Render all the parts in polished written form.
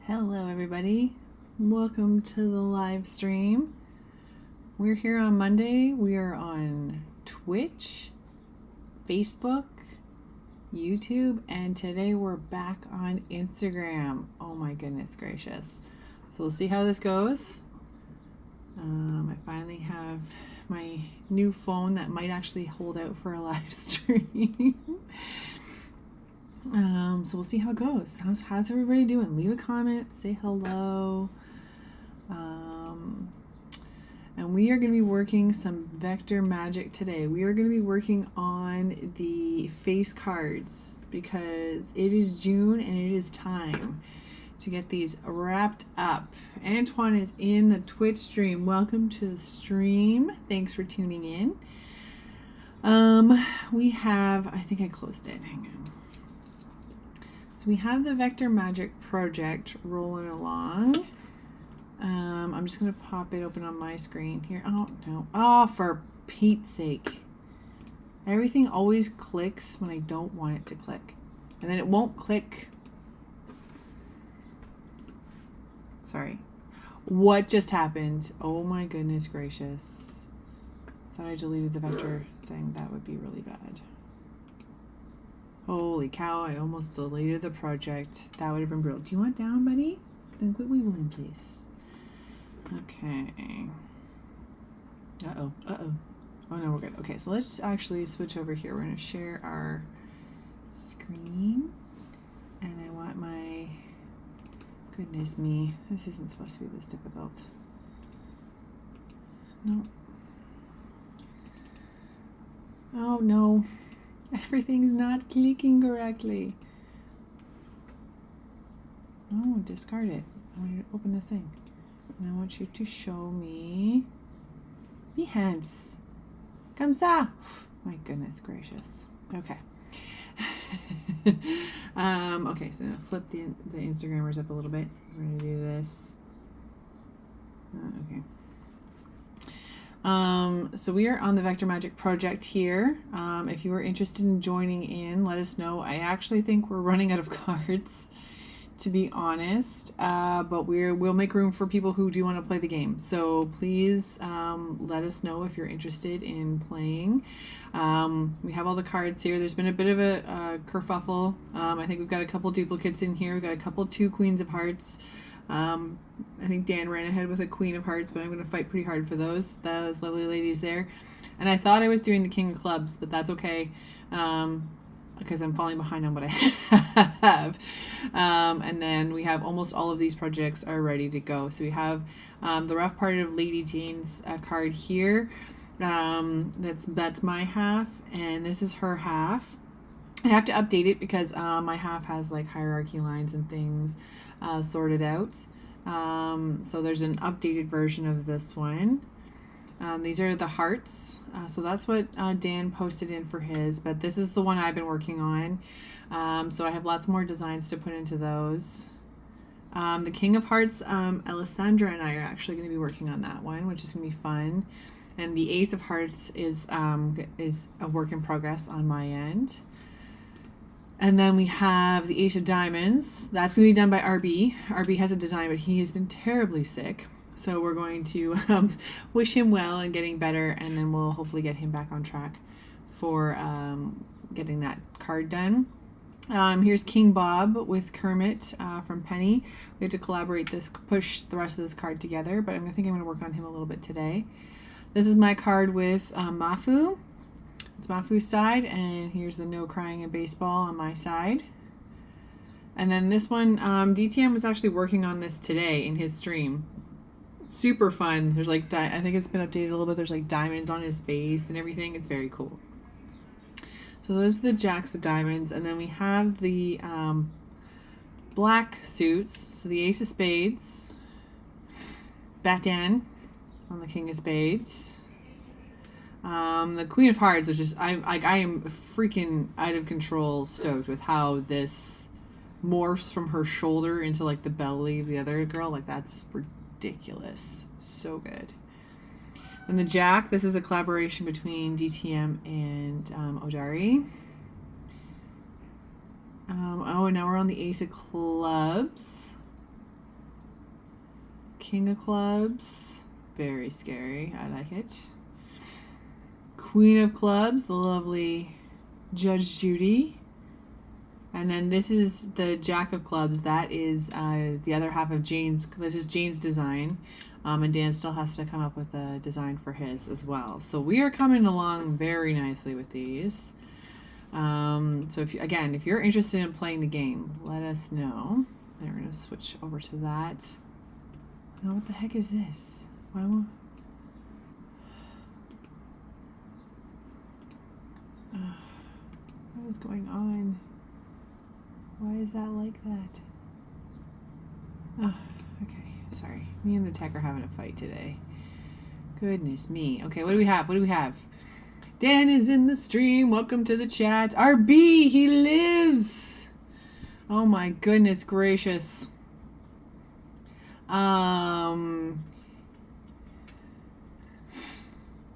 Hello everybody, welcome to the live stream. We're here on Monday. We are on Twitch, Facebook, YouTube, and today we're back on Instagram. Oh my goodness gracious. So we'll see how this goes. I finally have my new phone that might actually hold out for a live stream. So we'll see how it goes. How's everybody doing? Leave a comment, say hello. And we are going to be working some vector magic today. We are going to be working on the face cards because it is June and it is time to get these wrapped up. Antoine is in the Twitch stream. Welcome to the stream. Thanks for tuning in. We have, I think I closed it. Hang on. So we have the Vector Magic project rolling along. I'm just going to pop it open on my screen here. Oh, no. Oh, for Pete's sake. Everything always clicks when I don't want it to click. And then it won't click. Sorry. What just happened? Oh my goodness gracious. Thought I deleted the vector thing. That would be really bad. Holy cow, I almost deleted the project. That would have been brutal. Do you want down, buddy? Then quit wiggling, please. Okay. Uh-oh. Oh, no, we're good. Okay, so let's actually switch over here. We're going to share our screen. And I want my... Goodness me. This isn't supposed to be this difficult. No. Oh, no. Everything's not clicking correctly. No, discard it. I want you to open the thing. And I want you to show me Behance. Comme ça. My goodness gracious. Okay. Okay, so I'm going to flip the Instagrammers up a little bit. We're going to do this. Okay. So we are on the Vector Magic project here. If you are interested in joining in, let us know. I actually think we're running out of cards, to be honest, but we'll make room for people who do want to play the game. So please let us know if you're interested in playing. We have all the cards here. There's been a bit of a kerfuffle. I think we've got a couple duplicates in here. We've got a couple 2 Queens of Hearts. I think Dan ran ahead with a Queen of Hearts, but I'm going to fight pretty hard for those lovely ladies there. And I thought I was doing the King of Clubs, but that's okay, because I'm falling behind on what I have. And then we have almost all of these projects are ready to go. So we have the rough part of Lady Jane's card here. That's my half, and this is her half. I have to update it because my half has like hierarchy lines and things sorted out. So there's an updated version of this one. These are the hearts. So that's what Dan posted in for his, but this is the one I've been working on. So I have lots more designs to put into those. The King of Hearts, Alessandra and I are actually going to be working on that one, which is going to be fun. And the Ace of Hearts is a work in progress on my end. And then we have the Ace of Diamonds. That's going to be done by RB. RB has a design, but he has been terribly sick. So we're going to wish him well and getting better, and then we'll hopefully get him back on track for getting that card done. Here's King Bob with Kermit from Penny. We have to collaborate this, push the rest of this card together, but I think I'm going to work on him a little bit today. This is my card with Mafu. It's Mafu's side, and here's the No Crying in Baseball on my side. And then this one, DTM was actually working on this today in his stream. Super fun. There's like, I think it's been updated a little bit. There's like diamonds on his face and everything. It's very cool. So those are the jacks of diamonds, and then we have the black suits. So the Ace of Spades, Batan on the King of Spades. The Queen of Hearts, which is, I am freaking out of control stoked with how this morphs from her shoulder into like the belly of the other girl. Like, that's ridiculous. So good. And the Jack, this is a collaboration between DTM and Odari. Oh, and now we're on the Ace of Clubs. King of Clubs. Very scary. I like it. Queen of Clubs, the lovely Judge Judy. And then this is the Jack of Clubs. That is the other half of Jane's. This is Jane's design. And Dan still has to come up with a design for his as well. So we are coming along very nicely with these. So if you're interested in playing the game, let us know. We're going to switch over to that. Now, what the heck is this? What is going on? Why is that like that? Oh, okay. Sorry. Me and the tech are having a fight today. Goodness me. Okay, what do we have? What do we have? Dan is in the stream. Welcome to the chat. RB, he lives. Oh my goodness gracious.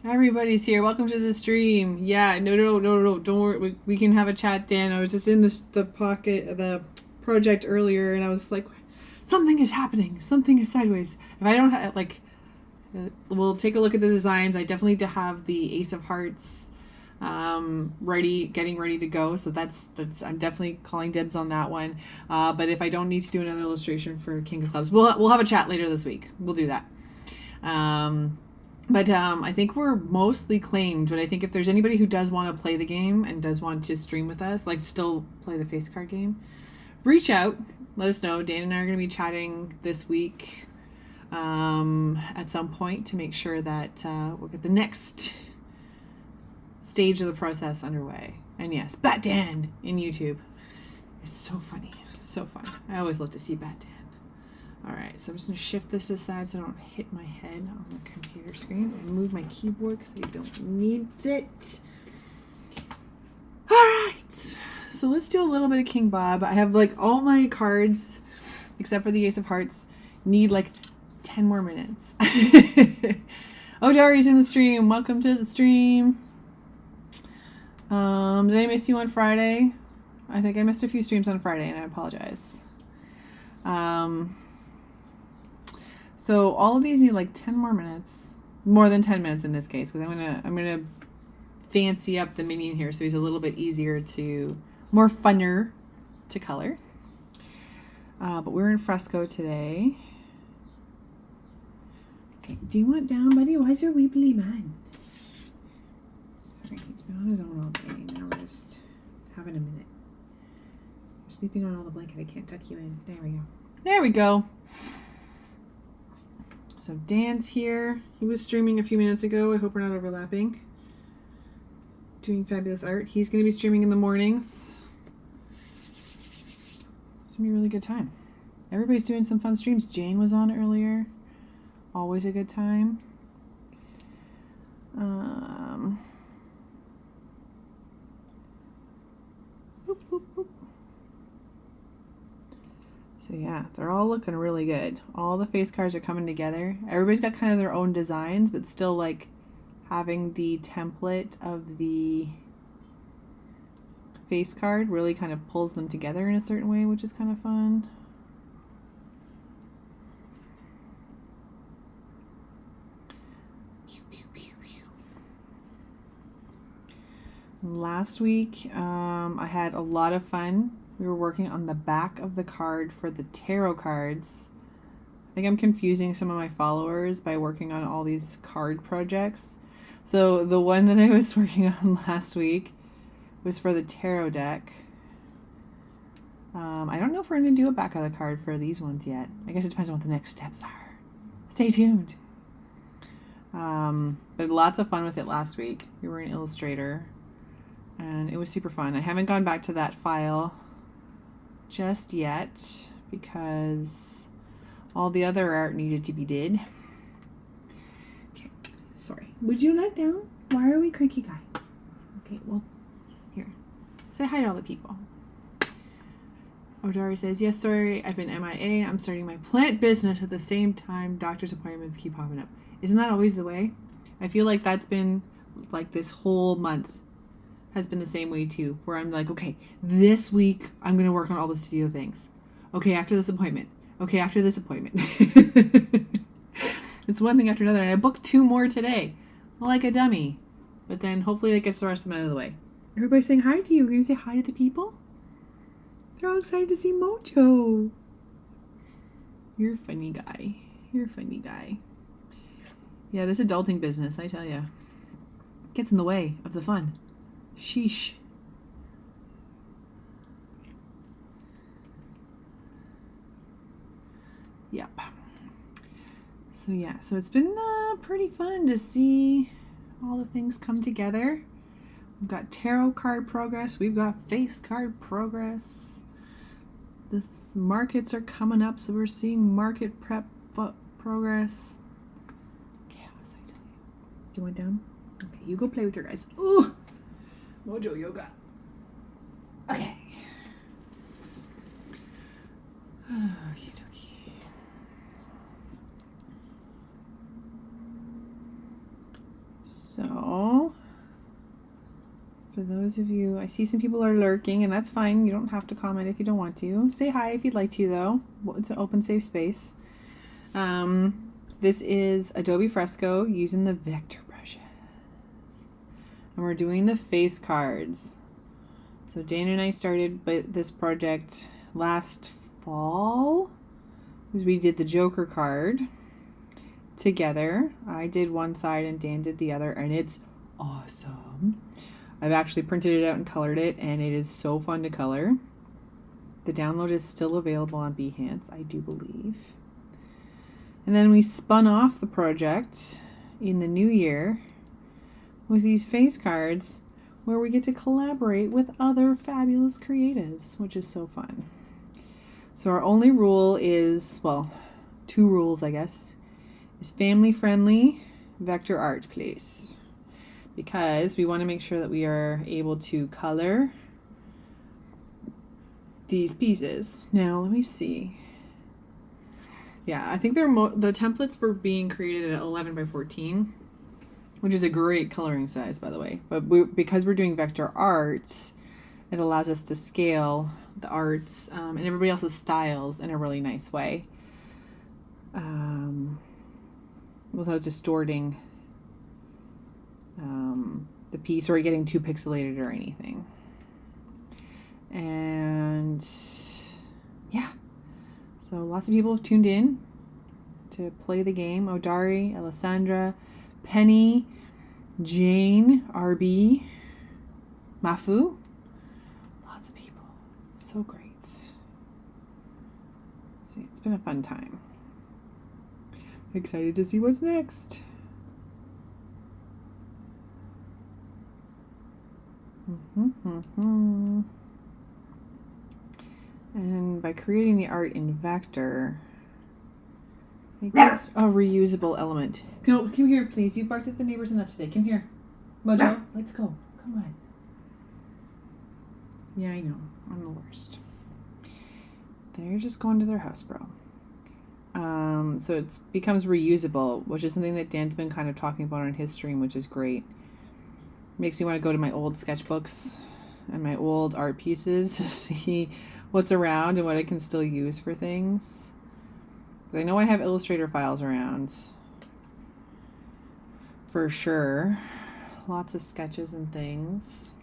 Everybody's here. Welcome to the stream. Yeah, no. Don't worry. We can have a chat, Dan. I was just in the project earlier, and I was like, something is happening. Something is sideways. If I don't have, we'll take a look at the designs. I definitely need to have the Ace of Hearts getting ready to go. So that's I'm definitely calling dibs on that one. But if I don't need to do another illustration for King of Clubs, we'll have a chat later this week. We'll do that. But I think we're mostly claimed. But I think if there's anybody who does want to play the game and does want to stream with us, like still play the face card game, reach out. Let us know. Dan and I are going to be chatting this week at some point to make sure that we'll get the next stage of the process underway. And yes, Bat Dan in YouTube. It's so funny. So fun. I always love to see Bat Dan. Alright, so I'm just going to shift this aside so I don't hit my head on the computer screen and move my keyboard because I don't need it. Alright, so let's do a little bit of King Bob. I have all my cards, except for the Ace of Hearts, need 10 more minutes. Oh, Dari's in the stream. Welcome to the stream. Did I miss you on Friday? I think I missed a few streams on Friday, and I apologize. So all of these need 10 more minutes, more than 10 minutes in this case, because I'm gonna fancy up the minion here so he's a little bit more funner to color. But we're in fresco today. Okay, do you want down, buddy? Why is your weebly man? Sorry, he's been on his own all day. Now we're just having a minute. You're sleeping on all the blanket. I can't tuck you in. There we go. There we go. So Dan's here. He was streaming a few minutes ago. I hope we're not overlapping. Doing fabulous art. He's going to be streaming in the mornings. It's going to be a really good time. Everybody's doing some fun streams. Jane was on earlier. Always a good time. Boop, boop, boop. So yeah, they're all looking really good. All the face cards are coming together. Everybody's got kind of their own designs, but still having the template of the face card really kind of pulls them together in a certain way, which is kind of fun. Last week, I had a lot of fun. We were working on the back of the card for the tarot cards. I think I'm confusing some of my followers by working on all these card projects. So the one that I was working on last week was for the tarot deck. I don't know if we're going to do a back of the card for these ones yet. I guess it depends on what the next steps are. Stay tuned. But lots of fun with it last week. We were in Illustrator, and it was super fun. I haven't gone back to that file just yet because all the other art needed to be did. Okay, sorry. Would you like down? Why are we cranky guy? Okay, well, here. Say hi to all the people. Odari says, yes, sorry, I've been MIA. I'm starting my plant business at the same time. Doctor's appointments keep popping up. Isn't that always the way? I feel like that's been this whole month has been the same way too, where I'm okay, this week I'm going to work on all the studio things. Okay, after this appointment. Okay, after this appointment. It's one thing after another, and I booked 2 more today. Like a dummy. But then hopefully that gets the rest of them out of the way. Everybody's saying hi to you. Are you going to say hi to the people? They're all excited to see Mojo. You're a funny guy. You're a funny guy. Yeah, this adulting business, I tell ya, gets in the way of the fun. Sheesh. Yep. So yeah, so it's been pretty fun to see all the things come together. We've got tarot card progress. We've got face card progress. The markets are coming up, so we're seeing market prep progress. Yeah, what was I telling you? You went down? Okay, you go play with your guys. Ooh! Mojo yoga. Okay. Okie dokie. So, for those of you, I see some people are lurking, and that's fine. You don't have to comment if you don't want to. Say hi if you'd like to, though. It's an open, safe space. This is Adobe Fresco using the vector brushes. And we're doing the face cards. So Dana and I started this project last fall. We did the Joker card together. I did one side and Dan did the other, and it's awesome. I've actually printed it out and colored it, and it is so fun to color. The download is still available on Behance, I do believe. And then we spun off the project in the new year with these face cards where we get to collaborate with other fabulous creatives, which is so fun. So our only rule is, well, 2 rules, I guess, is family friendly vector art, please. Because we want to make sure that we are able to color these pieces. Now, let me see. Yeah, I think the templates were being created at 11 by 14, which is a great coloring size, by the way. But because we're doing vector arts, it allows us to scale the arts and everybody else's styles in a really nice way, without distorting the piece or getting too pixelated or anything. And yeah, so lots of people have tuned in to play the game. Odari, Alessandra, Penny, Jane, RB, Mafu. Lots of people. So great. So it's been a fun time. Excited to see what's next. And by creating the art in vector, it gives a reusable element. No, come here, please. You barked at the neighbors enough today. Come here. Mojo, let's go. Come on. Yeah, I know. I'm the worst. They're just going to their house, bro. So it becomes reusable, which is something that Dan's been kind of talking about on his stream, which is great. Makes me want to go to my old sketchbooks and my old art pieces to see what's around and what I can still use for things. I know I have Illustrator files around for sure. Lots of sketches and things.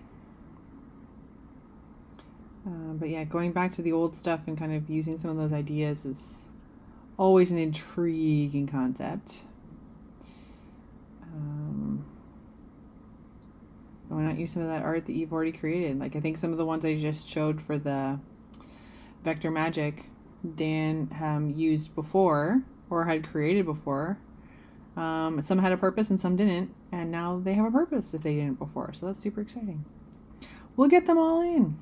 But yeah, going back to the old stuff and kind of using some of those ideas is always an intriguing concept. Why not use some of that art that you've already created? Like, I think some of the ones I just showed for the Vector Magic, Dan used before or had created before. Some had a purpose and some didn't, and now they have a purpose if they didn't before. So that's super exciting. We'll get them all in.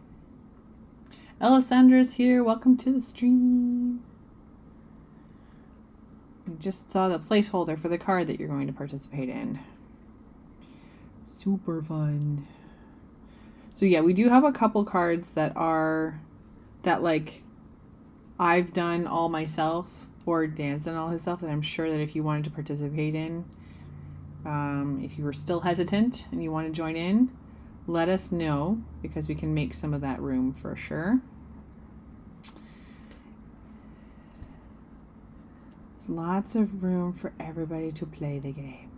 Alessandra's here. Welcome to the stream. We just saw the placeholder for the card that you're going to participate in. Super fun. So yeah, we do have a couple cards that like I've done all myself or Dan's done all himself that I'm sure that if you wanted to participate in, if you were still hesitant and you want to join in, let us know because we can make some of that room for sure. There's lots of room for everybody to play the game.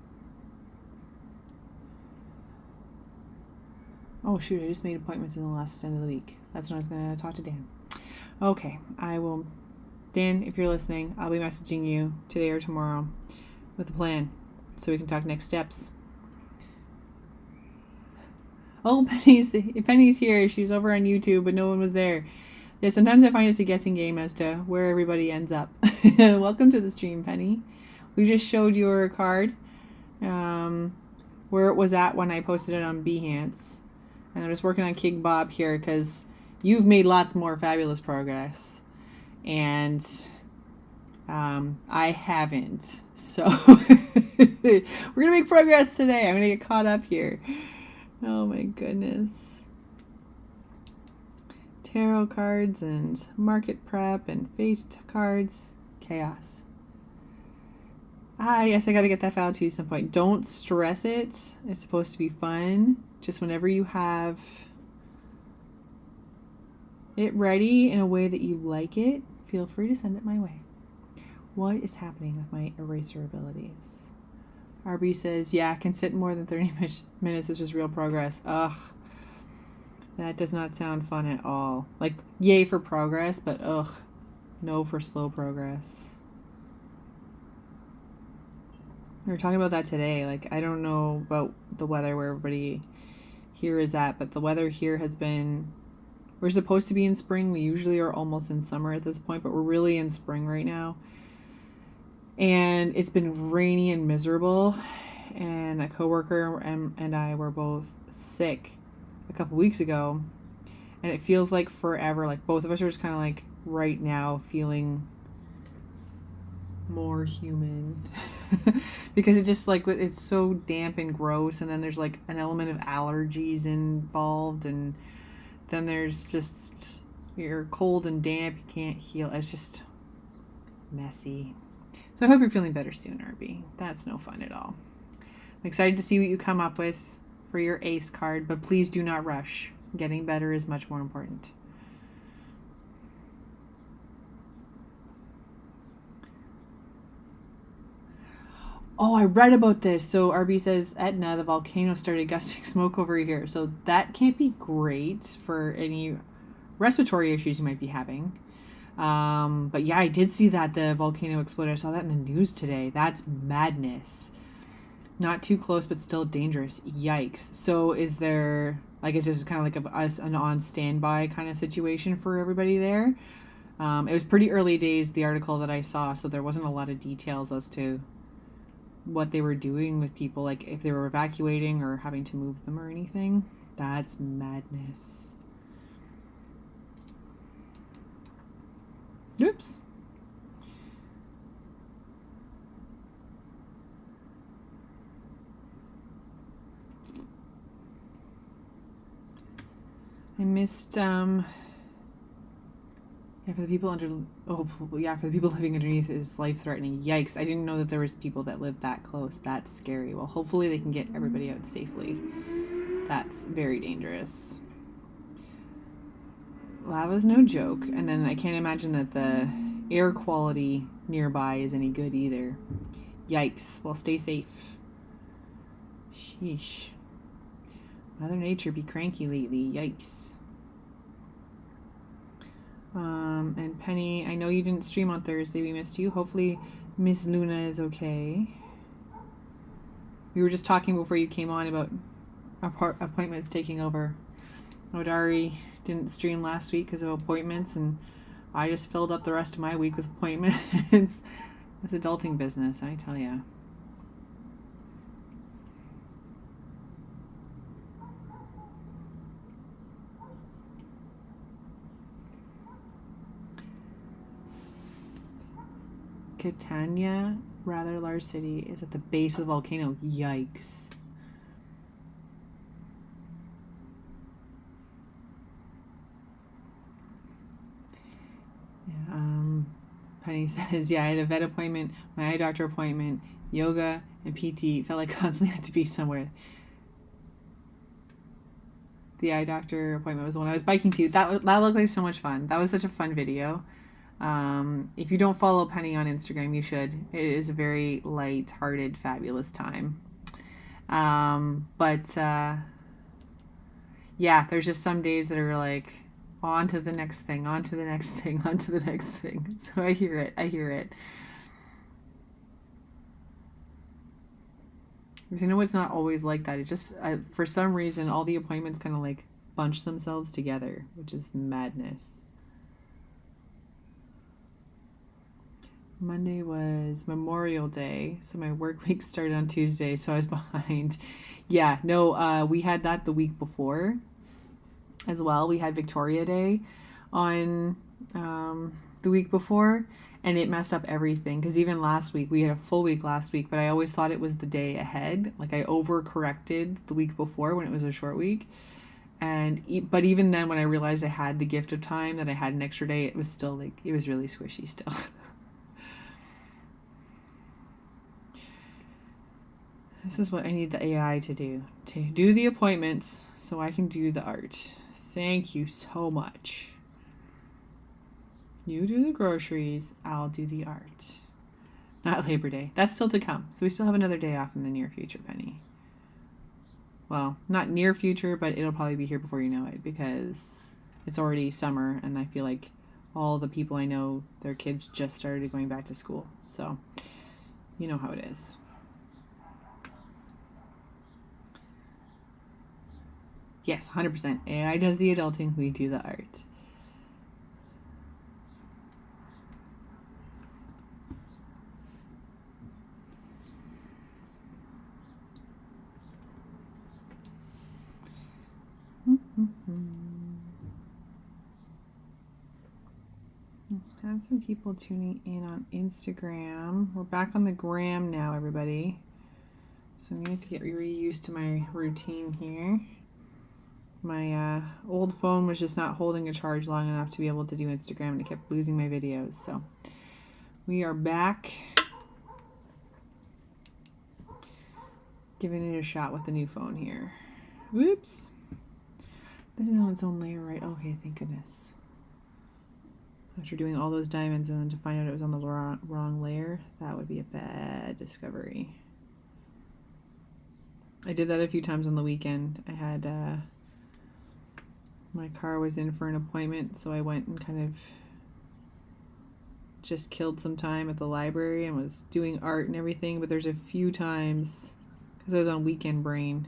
Oh shoot, I just made appointments in the last end of the week. That's when I was going to talk to Dan. Okay, I will. Dan, if you're listening, I'll be messaging you today or tomorrow with a plan so we can talk next steps. Oh, Penny's here. She was over on YouTube, but no one was there. Yeah, sometimes I find it's a guessing game as to where everybody ends up. Welcome to the stream, Penny. We just showed your card, where it was at when I posted it on Behance. And I'm just working on King Bob here because you've made lots more fabulous progress. And I haven't. So we're going to make progress today. I'm going to get caught up here. Oh my goodness. Tarot cards and market prep and face cards. Chaos. Yes, I got to get that file to you at some point. Don't stress it. It's supposed to be fun. Just whenever you have it ready in a way that you like it, feel free to send it my way. What is happening with my eraser abilities? RB says, yeah, can sit more than 30 minutes. It's just real progress. Ugh. That does not sound fun at all. Like, yay for progress, but ugh. No for slow progress. We were talking about that today. Like, I don't know about the weather where everybody here is at, but the weather here has been... We're supposed to be in spring. We usually are almost in summer at this point, but we're really in spring right now. And it's been rainy and miserable. And a coworker and I were both sick a couple weeks ago. And it feels like forever. Like both of us are just kind of like right now feeling more human. Because it just like, it's so damp and gross. And then there's like an element of allergies involved. And then there's just, you're cold and damp. You can't heal. It's just messy. So I hope you're feeling better soon, RB. That's no fun at all. I'm excited to see what you come up with for your ace card, but please do not rush. Getting better is much more important. Oh, I read about this. So RB says, Etna, the volcano started gusting smoke over here. So that can't be great for any respiratory issues you might be having. But yeah, I did see that the volcano exploded. I saw that in the news today. That's madness. Not too close, but still dangerous. Yikes. So is there, like, it's just kind of like an on standby kind of situation for everybody there? It was pretty early days, the article that I saw, so there wasn't a lot of details as to what they were doing with people, like if they were evacuating or having to move them or anything. That's madness. Oops. I missed, yeah, for the people for the people living underneath is life-threatening. Yikes, I didn't know that there was people that lived that close. That's scary. Well, hopefully they can get everybody out safely. That's very dangerous. Lava's no joke, and then I can't imagine that the air quality nearby is any good either. Yikes. Well, stay safe. Sheesh. Mother Nature be cranky lately. Yikes. And Penny, I know you didn't stream on Thursday. We missed you. Hopefully Miss Luna is okay. We were just talking before you came on about appointments taking over. Odari didn't stream last week because of appointments, and I just filled up the rest of my week with appointments. It's adulting business, I tell ya. Catania, rather large city, is at the base of the volcano. Yikes. Yeah, Penny says, yeah, I had a vet appointment, my eye doctor appointment, yoga, and PT. Felt like constantly had to be somewhere. The eye doctor appointment was the one I was biking to. That looked like so much fun. That was such a fun video. If you don't follow Penny on Instagram, you should. It is a very light-hearted, fabulous time. But yeah, there's just some days that are like, on to the next thing, on to the next thing, on to the next thing. So I hear it. Because you know it's not always like that. It just, for some reason, all the appointments kind of like bunch themselves together, which is madness. Monday was Memorial Day, so my work week started on Tuesday, so I was behind. Yeah, no, we had that the week before as well. We had Victoria Day on the week before, and it messed up everything, because even last week, we had a full week last week, but I always thought it was the day ahead. Like, I overcorrected the week before when it was a short week. But even then, when I realized I had the gift of time, that I had an extra day, it was still like, it was really squishy still. This is what I need the AI to do the appointments so I can do the art. Thank you so much. You do the groceries, I'll do the art. Not Labor Day. That's still to come. So we still have another day off in the near future, Penny. Well, not near future, but it'll probably be here before you know it, because it's already summer, and I feel like all the people I know, their kids just started going back to school. So you know how it is. Yes, 100%. AI does the adulting, we do the art. Have some people tuning in on Instagram. We're back on the gram now, everybody. So I'm going to get reused to my routine here. My old phone was just not holding a charge long enough to be able to do Instagram, and it kept losing my videos. So we are back, giving it a shot with the new phone here. Whoops. This is on its own layer, right? Okay, thank goodness. After doing all those diamonds and then to find out it was on the wrong layer, that would be a bad discovery. I did that a few times on the weekend. I had my car was in for an appointment, so I went and kind of just killed some time at the library and was doing art and everything. But there's a few times, because I was on weekend brain,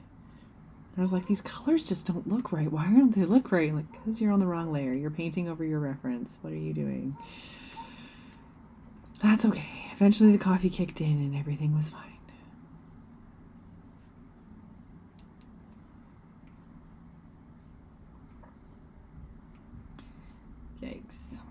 I was like, these colors just don't look right. Why don't they look right? Like, because you're on the wrong layer. You're painting over your reference. What are you doing? That's okay. Eventually the coffee kicked in and everything was fine. Yikes.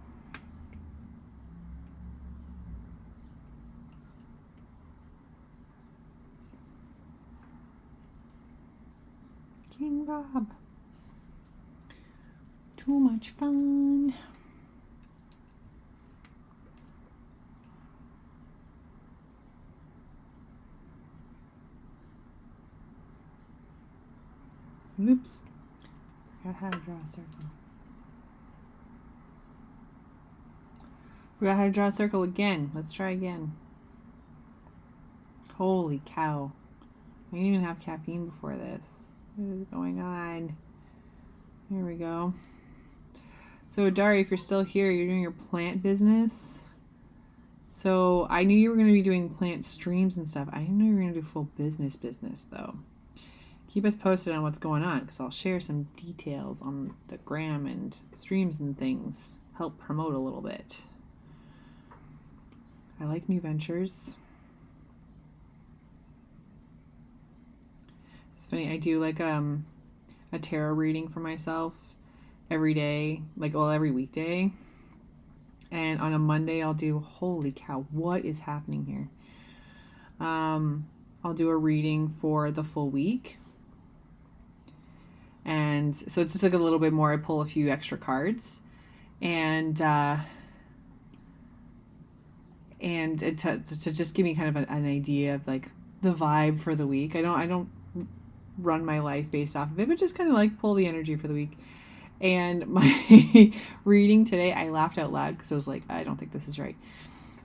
King Bob. Too much fun. Oops. Forgot how to draw a circle. Forgot how to draw a circle again. Let's try again. Holy cow. I didn't even have caffeine before this. What is going on? Here we go. So Dari, if you're still here, you're doing your plant business. So I knew you were going to be doing plant streams and stuff. I didn't know you were going to do full business though. Keep us posted on what's going on, because I'll share some details on the gram and streams and things. Help promote a little bit. I like new ventures. It's funny, I do like a tarot reading for myself every day, every weekday. And on a Monday I'll do, holy cow, what is happening here? I'll do a reading for the full week. And so it's just like a little bit more, I pull a few extra cards. And to just give me kind of an idea of like the vibe for the week. I don't run my life based off of it, but just kind of like pull the energy for the week. And my reading today, I laughed out loud because I was like, I don't think this is right.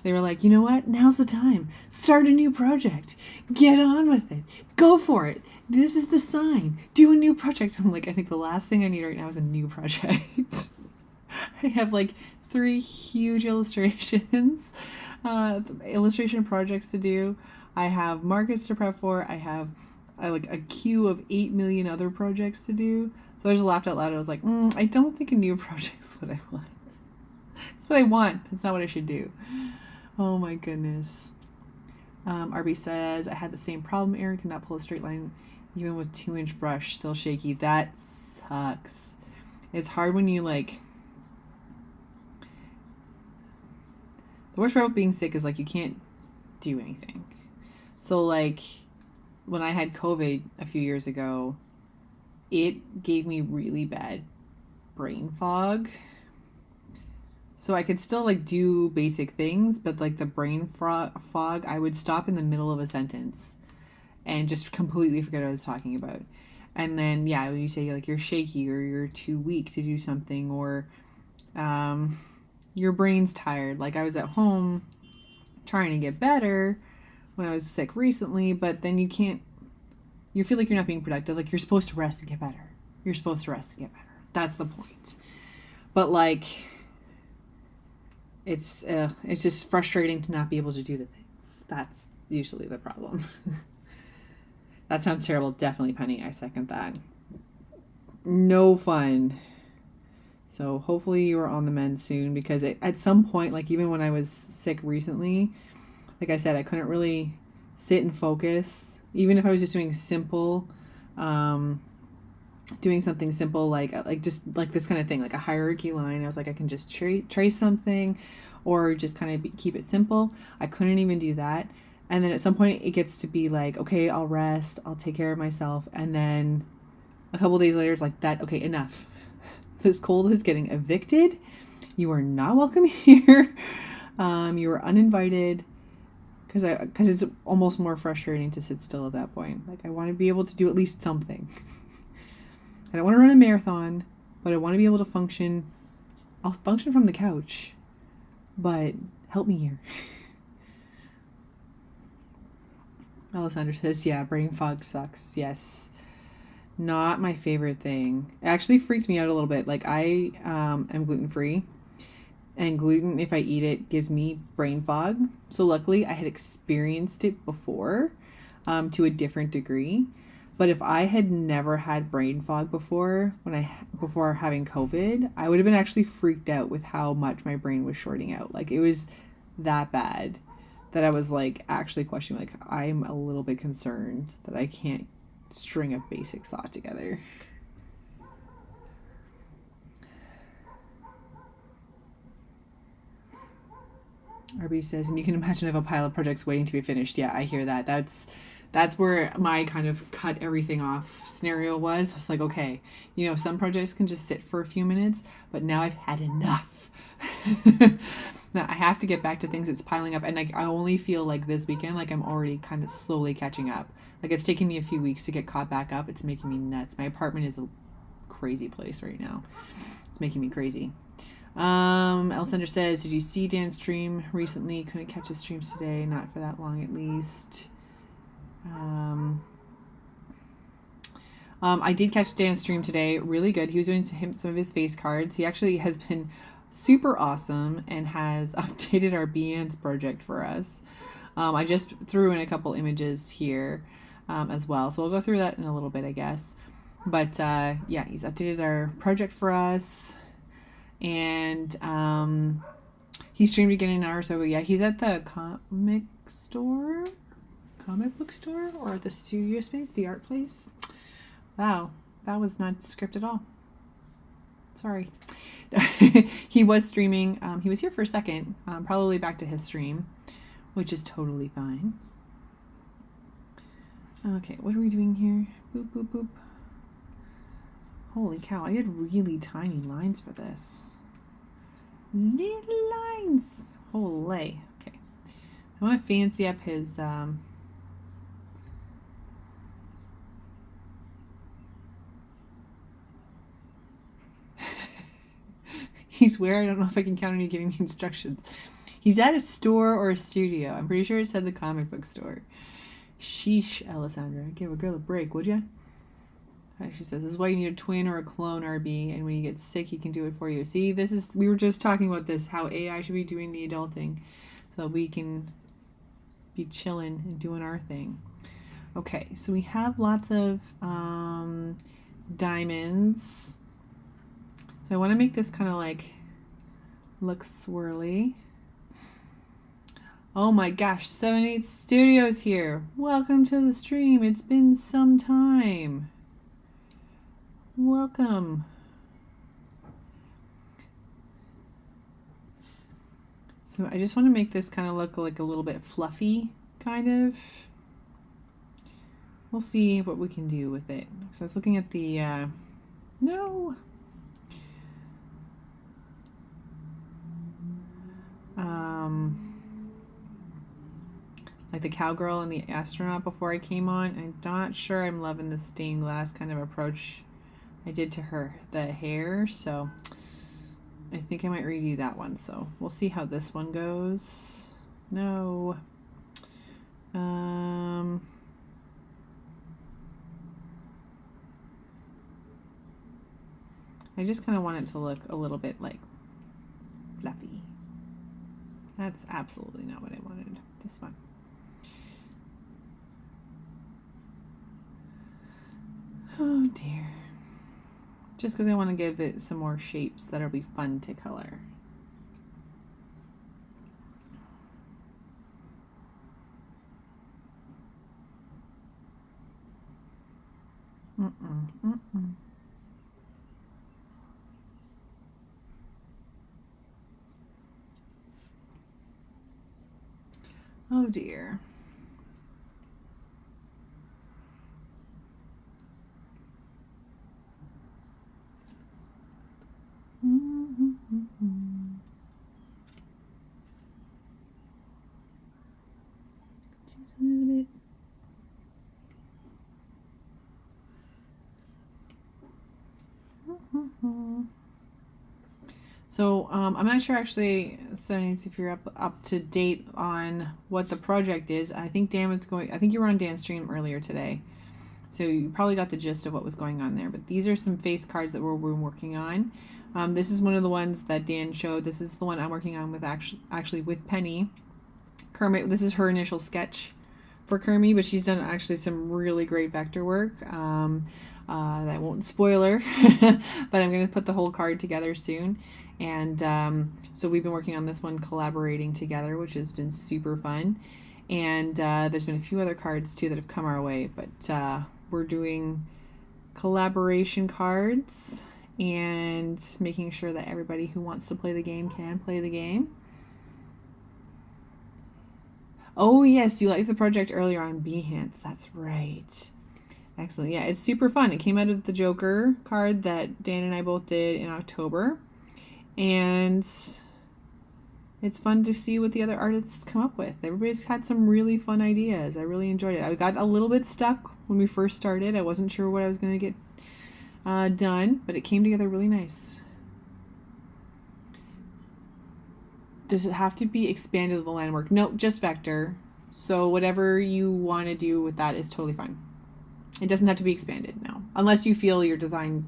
They were like, you know what? Now's the time. Start a new project. Get on with it. Go for it. This is the sign. Do a new project. I'm like, I think the last thing I need right now is a new project. I have like 3 huge illustrations, illustration projects to do. I have markets to prep for. I have like a queue of 8 million other projects to do. So I just laughed out loud. I was like, I don't think a new project's what I want. It's what I want. It's not what I should do. Oh my goodness. RB says, I had the same problem, Aaron. Could not pull a straight line even with 2-inch brush. Still shaky. That sucks. It's hard when you like... The worst part about being sick is like you can't do anything. So like when I had COVID a few years ago, it gave me really bad brain fog. So I could still like do basic things, but like the brain fog, I would stop in the middle of a sentence and just completely forget what I was talking about. And then, yeah, when you say like you're shaky or you're too weak to do something, or your brain's tired. Like I was at home trying to get better when I was sick recently, but then you feel like you're not being productive. Like you're supposed to rest and get better. You're supposed to rest and get better. That's the point. But like... It's just frustrating to not be able to do the things. That's usually the problem. That sounds terrible. Definitely, Penny. I second that. No fun. So hopefully you are on the mend soon, because at some point, like even when I was sick recently, like I said, I couldn't really sit and focus. Even if I was just doing simple, doing something simple like just like this kind of thing, like a hierarchy line. I was like, I can just trace something or just kind of keep it simple. I couldn't even do that. And then at some point it gets to be like, okay, I'll rest, I'll take care of myself. And then a couple days later it's like that, okay, enough. This cold is getting evicted. You are not welcome here. You are uninvited. Because it's almost more frustrating to sit still at that point. Like I want to be able to do at least something. I don't want to run a marathon, but I want to be able to function. I'll function from the couch, but help me here. Alessandra says, yeah, brain fog sucks. Yes. Not my favorite thing. It actually freaked me out a little bit. Like I am gluten-free, and gluten, if I eat it, gives me brain fog. So luckily I had experienced it before, to a different degree. But if I had never had brain fog before having COVID, I would have been actually freaked out with how much my brain was shorting out. Like it was that bad that I was like actually questioning, like I'm a little bit concerned that I can't string a basic thought together. RB says, and you can imagine if a pile of projects waiting to be finished. Yeah, I hear that. That's where my kind of cut everything off scenario was. I was like, okay, some projects can just sit for a few minutes, but now I've had enough. Now I have to get back to things that's piling up. And like, I only feel like this weekend, like I'm already kind of slowly catching up. Like it's taken me a few weeks to get caught back up. It's making me nuts. My apartment is a crazy place right now. It's making me crazy. Alessandra says, did you see Dan's stream recently? Couldn't catch his streams today. Not for that long, at least. I did catch Dan's stream today. Really good. He was doing some of his face cards. He actually has been super awesome and has updated our Behance project for us. I just threw in a couple images here as well. So we'll go through that in a little bit, I guess. But yeah, he's updated our project for us. And he streamed again in an hour. So yeah, he's at the comic book store, or at the studio space, the art place. Wow, that was not script at all. Sorry. He was streaming. He was here for a second, probably back to his stream, which is totally fine. Okay, what are we doing here? Boop, boop, boop. Holy cow, I did really tiny lines for this. Little lines. Holy. Okay. I want to fancy up his... He's where? I don't know if I can count on you giving me instructions. He's at a store or a studio. I'm pretty sure it said the comic book store. Sheesh, Alessandra. Give a girl a break, would ya? She says, this is why you need a twin or a clone, RB, and when you get sick, he can do it for you. See, we were just talking about this, how AI should be doing the adulting so we can be chilling and doing our thing. Okay, so we have lots of diamonds. So I want to make this kind of like look swirly. Oh my gosh, 7/8 Studios here. Welcome to the stream. It's been some time. Welcome. So I just want to make this kind of look like a little bit fluffy, kind of. We'll see what we can do with it. So I was looking at the, no. Like the cowgirl and the astronaut before I came on. I'm not sure I'm loving the stained glass kind of approach I did to the hair, so I think I might redo that one. So we'll see how this one goes. No. I just kind of want it to look a little bit like fluffy. That's absolutely not what I wanted. This one. Oh dear. Just because I want to give it some more shapes that'll be fun to color. Oh dear. Just a little bit. So I'm not sure actually, Sonny, if you're up to date on what the project is. I think Dan was going. I think you were on Dan's stream earlier today, so you probably got the gist of what was going on there. But these are some face cards that we're working on. This is one of the ones that Dan showed. This is the one I'm working on with actually with Penny. Kermit. This is her initial sketch for Kermit, but she's done actually some really great vector work. I won't spoil her, but I'm going to put the whole card together soon. And so we've been working on this one, collaborating together, which has been super fun. And there's been a few other cards too that have come our way, but we're doing collaboration cards and making sure that everybody who wants to play the game can play the game. Oh yes, you liked the project earlier on Behance. That's right. Excellent. Yeah, it's super fun. It came out of the Joker card that Dan and I both did in October. And it's fun to see what the other artists come up with. Everybody's had some really fun ideas. I really enjoyed it. I got a little bit stuck when we first started. I wasn't sure what I was going to get done, but it came together really nice. Does it have to be expanded to the line work? No, just vector. So whatever you want to do with that is totally fine. It doesn't have to be expanded, no. Unless you feel your design,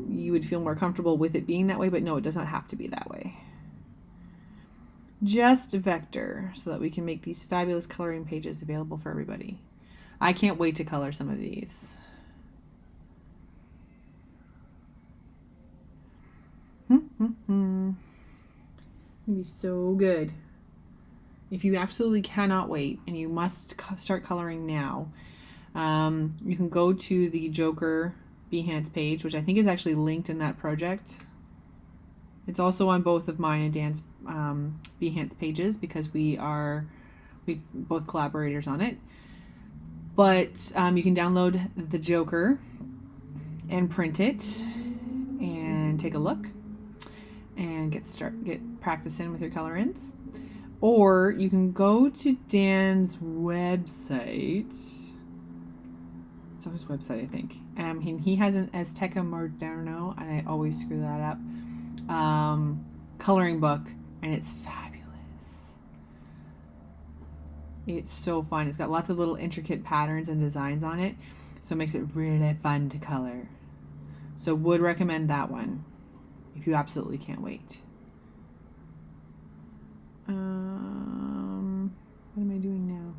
you would feel more comfortable with it being that way, but no, it does not have to be that way. Just vector, so that we can make these fabulous coloring pages available for everybody. I can't wait to color some of these. It'll be so good. If you absolutely cannot wait and you must start coloring now, you can go to the Joker Behance page, which I think is actually linked in that project. It's also on both of mine and Dan's Behance pages because we both collaborators on it. But you can download the Joker and print it and take a look and get practicing with your color-ins. Or you can go to Dan's website. It's on his website, I think. He has an Azteca Moderno, and I always screw that up. coloring book, and it's fabulous. It's so fun. It's got lots of little intricate patterns and designs on it, so it makes it really fun to color. So would recommend that one if you absolutely can't wait. What am I doing now?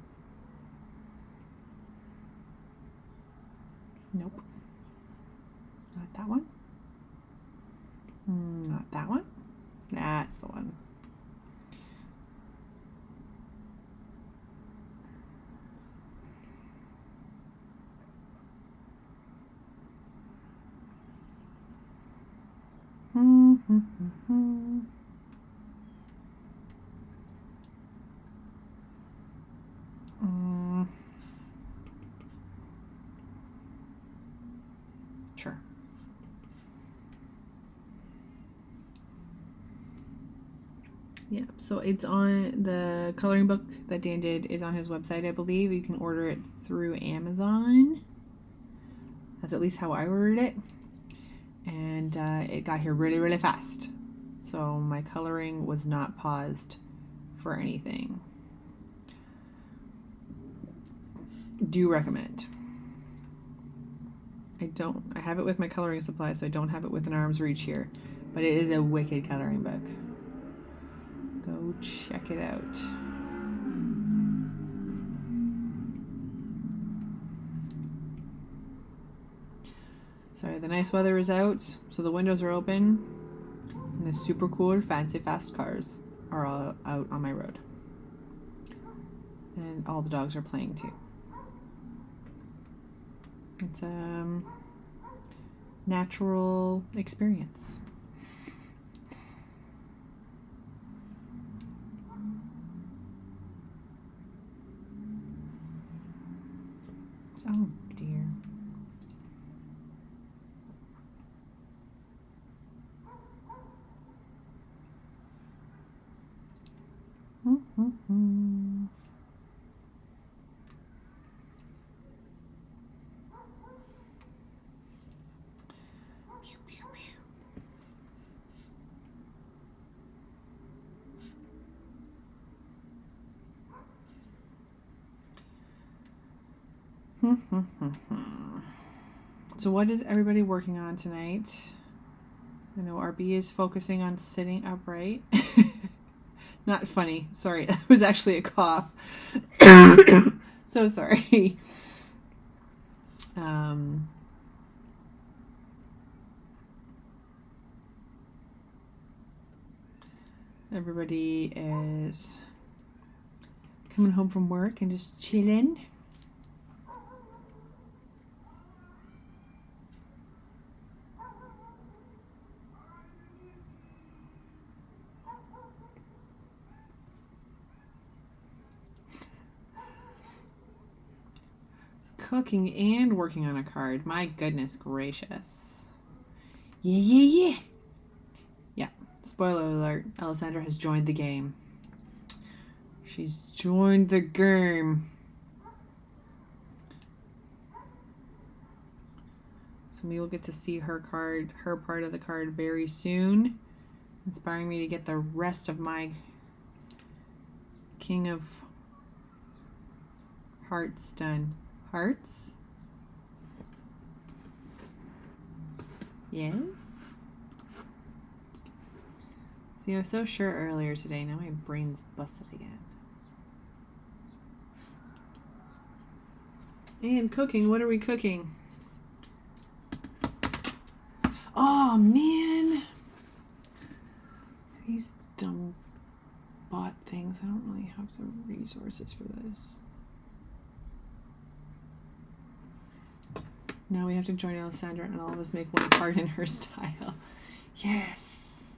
Nope. Not that one. Not that one. That's the one. Sure. Yeah, so it's on the coloring book that Dan did is on his website, I believe. You can order it through Amazon. That's at least how I ordered it. And it got here really, really fast. So my coloring was not paused for anything. Do recommend. I have it with my coloring supplies, so I don't have it within arm's reach here. But it is a wicked coloring book. Go check it out. Sorry, the nice weather is out, so the windows are open, and the super cool, fancy, fast cars are all out on my road. And all the dogs are playing too. It's a natural experience. Oh dear. So what is everybody working on tonight? I know RB is focusing on sitting upright. Not funny. Sorry, that was actually a cough. So sorry. Everybody is coming home from work and just chilling. Cooking and working on a card. My goodness gracious. Yeah. Spoiler alert, Alessandra has joined the game. She's joined the game. So we will get to see her part of the card very soon. Inspiring me to get the rest of my King of Hearts done. Hearts? Yes? See, I was so sure earlier today. Now my brain's busted again. And cooking. What are we cooking? Oh, man. These dumb bot things. I don't really have the resources for this. Now we have to join Alessandra and all of us make one card in her style. Yes.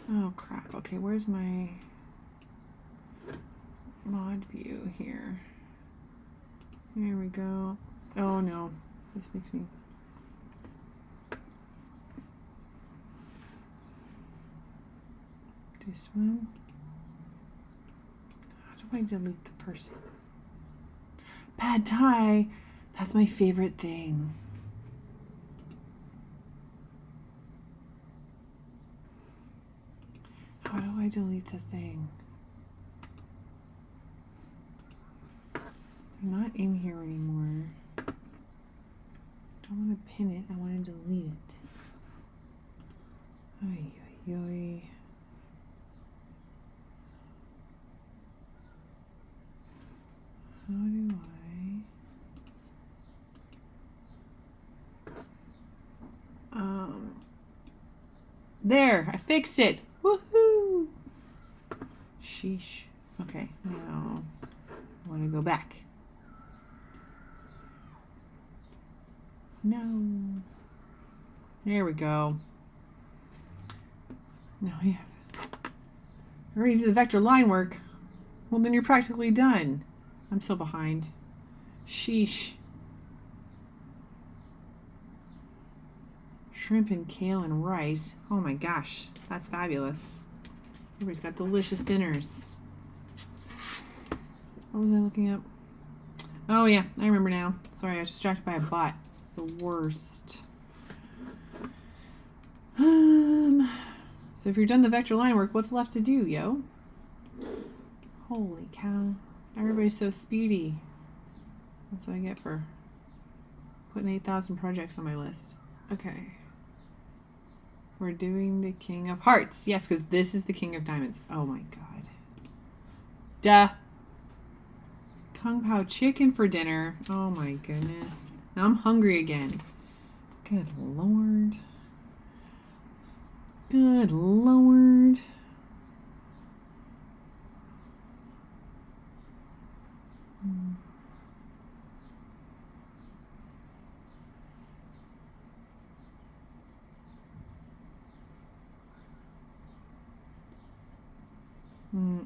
Oh crap. Okay, where's my mod view here? Here we go. Oh no. This makes me... This one. How do I delete the person? Pad Thai. That's my favorite thing. delete the thing? They're not in here anymore. I don't want to pin it. I want to delete it. Ay, ay, ay. How do there, I fixed it. Woohoo! Sheesh. Okay, now I want to go back. No. There we go. Now we have already did the vector line work. Well, then you're practically done. I'm so behind. Sheesh. Shrimp and kale and rice. Oh my gosh, that's fabulous. Everybody's got delicious dinners. What was I looking up? Oh yeah, I remember now. Sorry, I was distracted by a bot. The worst. So if you're done the vector line work, what's left to do, yo? Holy cow. Everybody's so speedy. That's what I get for putting 8,000 projects on my list. Okay. We're doing the King of Hearts. Yes, because this is the King of Diamonds. Oh my god. Duh. Kung Pao chicken for dinner. Oh my goodness. Now I'm hungry again. Good lord. Good lord.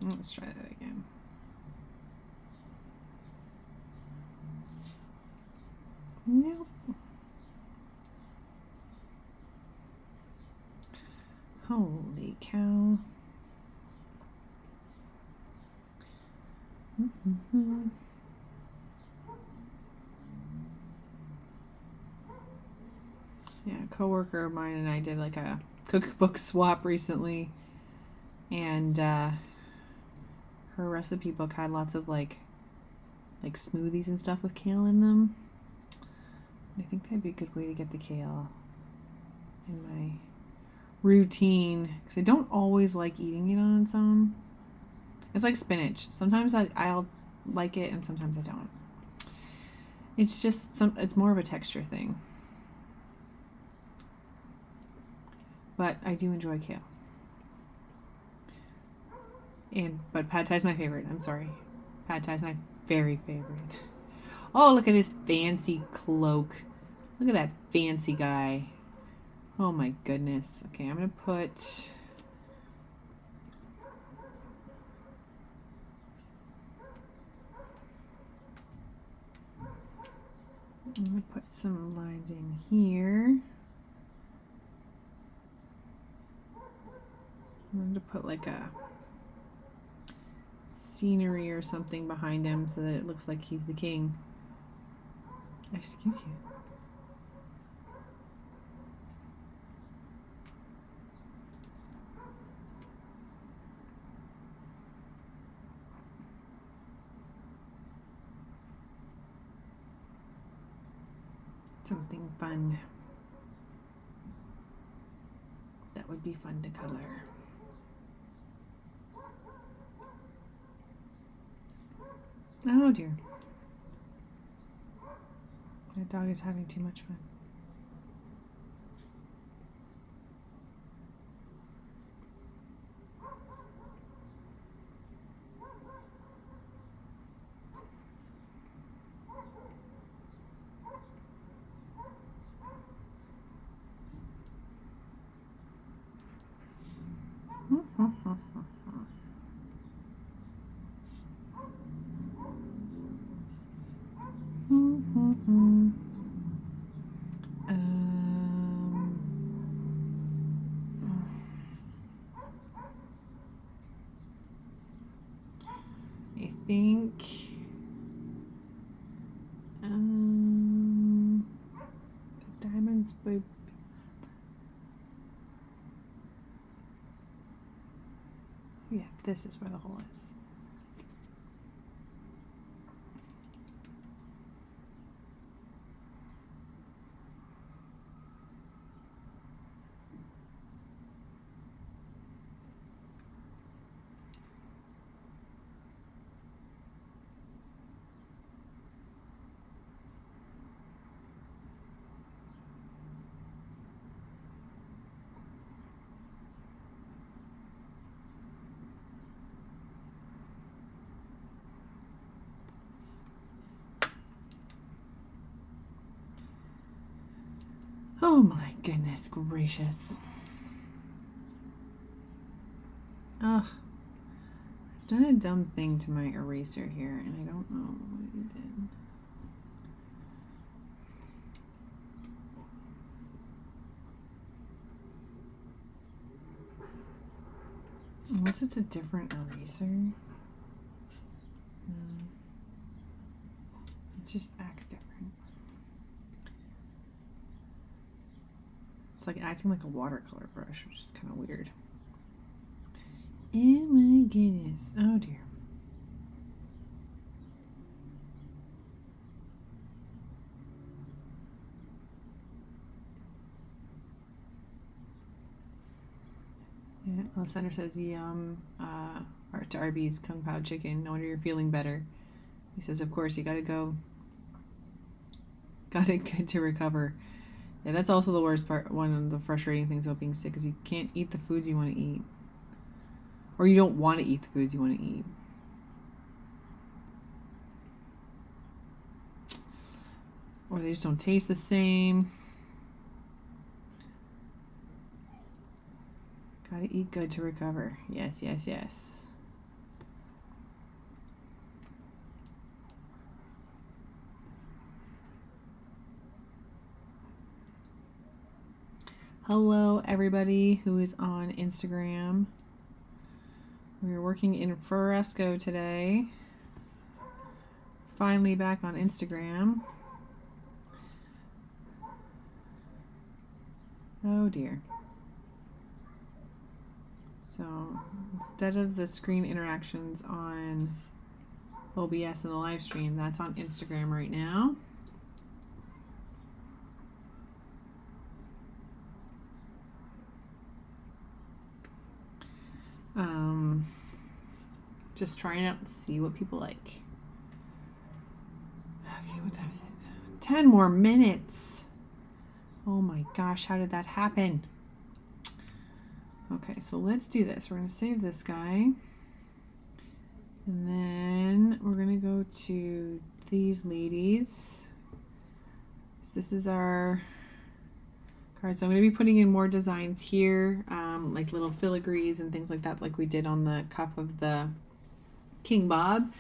Let's try that again. Nope. Holy cow. Yeah, a coworker of mine and I did like a cookbook swap recently, and her recipe book had lots of like smoothies and stuff with kale in them. I think that'd be a good way to get the kale in my routine, because I don't always like eating it on its own. It's like spinach. Sometimes I'll like it and sometimes I don't. It's just it's more of a texture thing. But I do enjoy kale. But pad thai's my favorite. I'm sorry. Pad thai's my very favorite. Oh, look at his fancy cloak. Look at that fancy guy. Oh my goodness. Okay, I'm going to put... I'm going to put some lines in here. I'm going to put like a scenery or something behind him so that it looks like he's the king. Excuse you. Something fun. That would be fun to color. Oh dear. That dog is having too much fun. I think the diamonds would. This is where the hole is. Oh my goodness gracious. Ugh. I've done a dumb thing to my eraser here, and I don't know what you did. Unless it's a different eraser. It just acts different. It's like acting like a watercolor brush, which is kind of weird. Oh my goodness. Oh dear. Yeah, Alessandra says, yum, to Arby's Kung Pao chicken. No wonder you're feeling better. He says, of course, you gotta go. Got it good to recover. Yeah, that's also the worst part. One of the frustrating things about being sick is you can't eat the foods you want to eat. Or you don't want to eat the foods you want to eat. Or they just don't taste the same. Gotta eat good to recover. Yes, yes, yes. Hello, everybody who is on Instagram. We're working in fresco today. Finally back on Instagram. Oh dear. So instead of the screen interactions on OBS and the live stream, that's on Instagram right now. Just trying out and see what people like. Okay, what time is it? 10 more minutes. Oh my gosh, how did that happen? Okay, so let's do this. We're going to save this guy. And then we're going to go to these ladies. So this is our card. So I'm going to be putting in more designs here, like little filigrees and things like that, like we did on the cuff of the King Bob,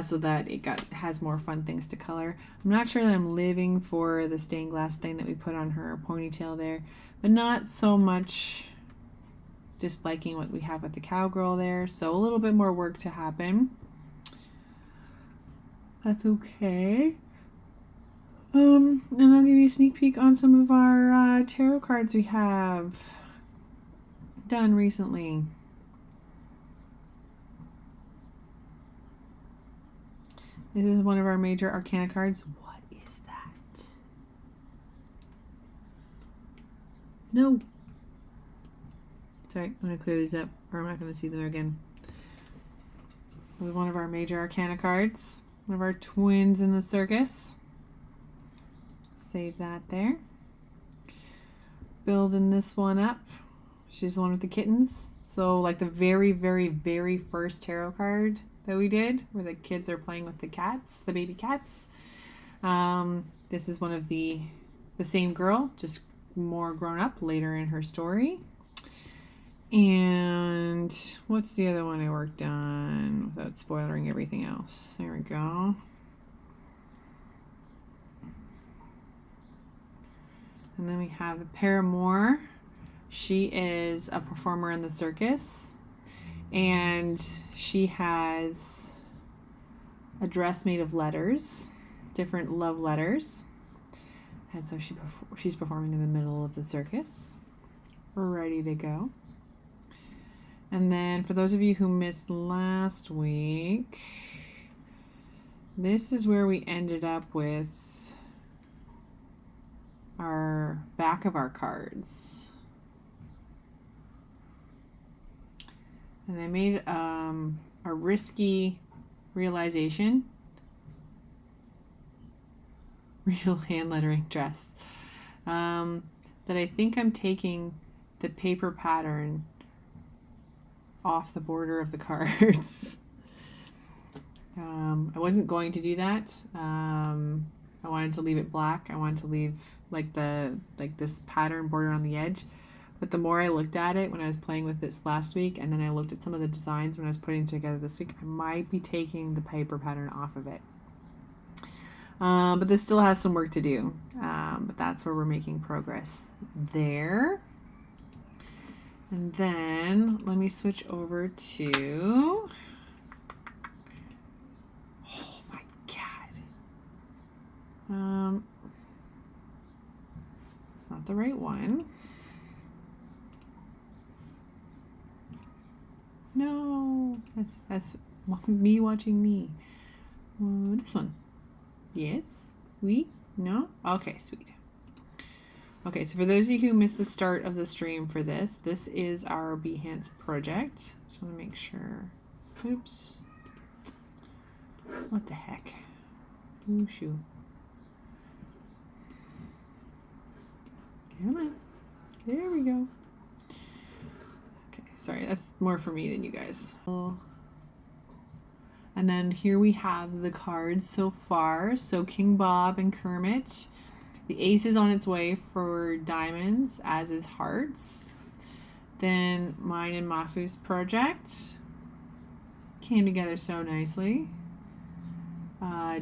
so that it has more fun things to color. I'm not sure that I'm living for the stained glass thing that we put on her ponytail there, but not so much disliking what we have with the cowgirl there, so a little bit more work to happen. That's okay. And I'll give you a sneak peek on some of our tarot cards we have done recently. This is one of our major arcana cards. What is that? No. Sorry, I'm going to clear these up, or I'm not going to see them again. We have one of our major arcana cards. One of our twins in the circus. Save that there. Building this one up. She's the one with the kittens. So like the very, very, very first tarot card that we did, where the kids are playing with the cats, the baby cats. This is one of the same girl, just more grown up later in her story. And what's the other one I worked on without spoiling everything else? There we go. And then we have the Paramour. She is a performer in the circus, and she has a dress made of letters, different love letters. And so she's performing in the middle of the circus. We're ready to go. And then for those of you who missed last week, this is where we ended up with our back of our cards. And I made a risky realization. Real hand lettering dress. That I think I'm taking the paper pattern off the border of the cards. I wasn't going to do that. I wanted to leave it black. I wanted to leave like this pattern border on the edge. But the more I looked at it when I was playing with this last week, and then I looked at some of the designs when I was putting it together this week, I might be taking the paper pattern off of it. But this still has some work to do. But that's where we're making progress there. And then let me switch over to, oh my God. It's not the right one. No, that's me watching me. This one. Yes. Oui? No? Okay, sweet. Okay, so for those of you who missed the start of the stream for this, this is our Behance project. Just want to make sure. Oops. What the heck? Ooh, shoot. Come on. There we go. Sorry, that's more for me than you guys. And then here we have the cards so far. So King Bob and Kermit. The ace is on its way for diamonds, as is hearts. Then mine and Mafu's project came together so nicely.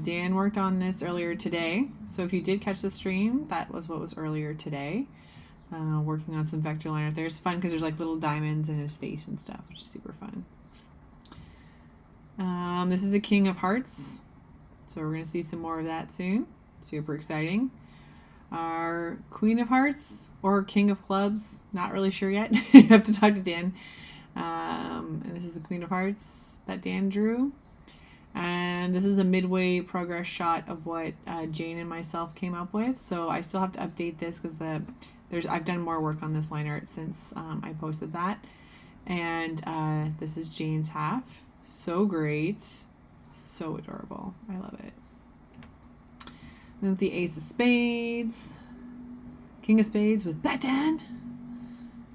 Dan worked on this earlier today. So if you did catch the stream, that was what was earlier today. Working on some vector line art there. It's fun because there's like little diamonds in his face and stuff, which is super fun. This is the King of Hearts. So we're going to see some more of that soon. Super exciting. Our Queen of Hearts or King of Clubs. Not really sure yet. You have to talk to Dan. And this is the Queen of Hearts that Dan drew. And this is a midway progress shot of what Jane and myself came up with. So I still have to update this because I've done more work on this line art since I posted that. And this is Jane's half. So great. So adorable. I love it. Then the Ace of Spades. King of Spades with Batman.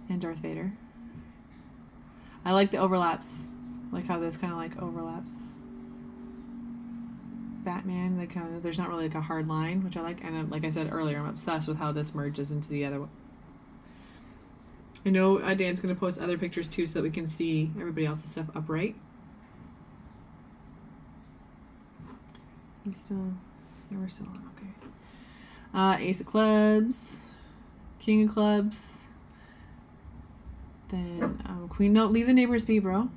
And Darth Vader. I like the overlaps. I like how this kind of like overlaps Batman. Like there's not really like a hard line, which I like. And like I said earlier, I'm obsessed with how this merges into the other one. I know Dan's going to post other pictures too so that we can see everybody else's stuff upright. We're still on, okay. Ace of Clubs, King of Clubs, then Queen. No, leave the neighbors be, bro.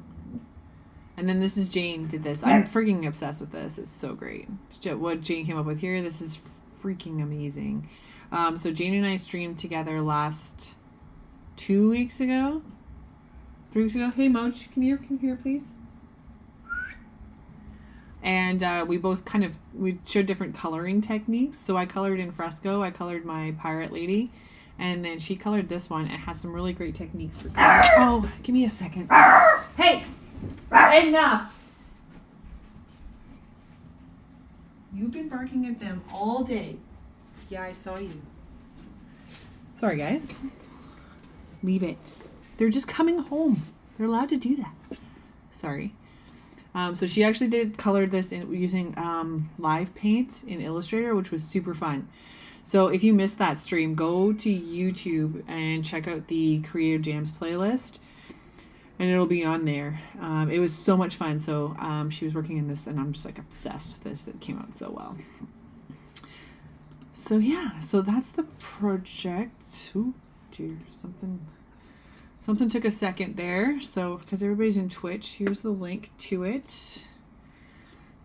And then this is Jane did this. I'm freaking obsessed with this. It's so great. What Jane came up with here, this is freaking amazing. So Jane and I streamed together last 2 weeks ago, 3 weeks ago. Hey, Moch, can you come here, please? And we both we showed different coloring techniques. So I colored in fresco. I colored my pirate lady. And then she colored this one. It has some really great techniques for coloring. Oh, give me a second. Hey, enough. You've been barking at them all day. Yeah, I saw you. Sorry, guys. Leave it. They're just coming home. They're allowed to do that. Sorry. So she actually colored this using live paint in Illustrator, which was super fun. So if you missed that stream, go to YouTube and check out the Creative Jams playlist, and it'll be on there. It was so much fun. So she was working in this, and I'm just like obsessed with this. It came out so well. So yeah, so that's the project. Ooh, dear, something took a second there. So because everybody's in Twitch, here's the link to it.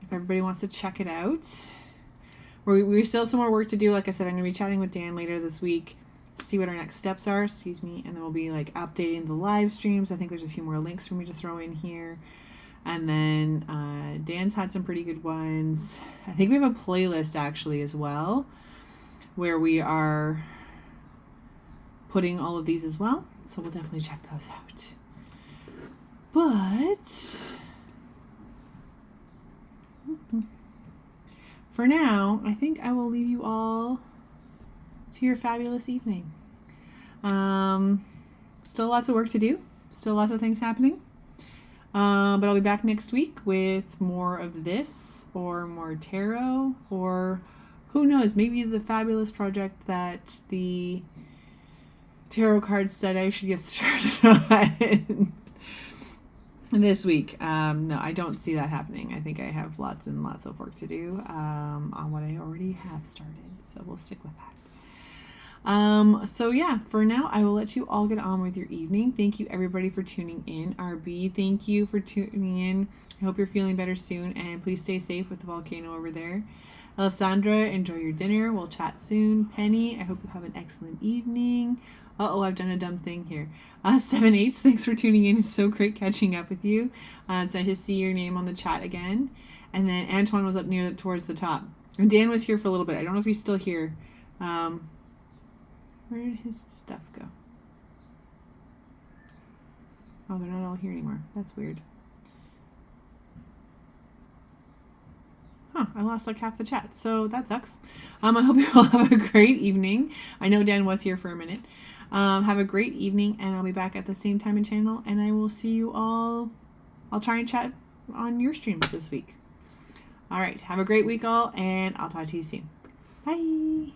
If everybody wants to check it out. We still have some more work to do. Like I said, I'm going to be chatting with Dan later this week see what our next steps are, excuse me, and then we'll be like updating the live streams. I think there's a few more links for me to throw in here. And then Dan's had some pretty good ones. I think we have a playlist actually as well, where we are putting all of these as well. So we'll definitely check those out. But for now, I think I will leave you all to your fabulous evening. Still lots of work to do. Still lots of things happening. But I'll be back next week with more of this or more tarot, or who knows, maybe the fabulous project that the tarot cards said I should get started on this week. No, I don't see that happening. I think I have lots and lots of work to do on what I already have started. So we'll stick with that. So yeah, for now, I will let you all get on with your evening. Thank you everybody for tuning in. RB, thank you for tuning in. I hope you're feeling better soon, and please stay safe with the volcano over there. Alessandra, enjoy your dinner. We'll chat soon. Penny, I hope you have an excellent evening. Uh-oh, I've done a dumb thing here. 7/8, thanks for tuning in. It's so great catching up with you. It's nice to see your name on the chat again. And then Antoine was up towards the top. And Dan was here for a little bit. I don't know if he's still here. Where did his stuff go? Oh, they're not all here anymore. That's weird. Huh, I lost like half the chat, so that sucks. I hope you all have a great evening. I know Dan was here for a minute. Have a great evening, and I'll be back at the same time and channel, and I will see you all. I'll try and chat on your streams this week. All right, have a great week all, and I'll talk to you soon. Bye.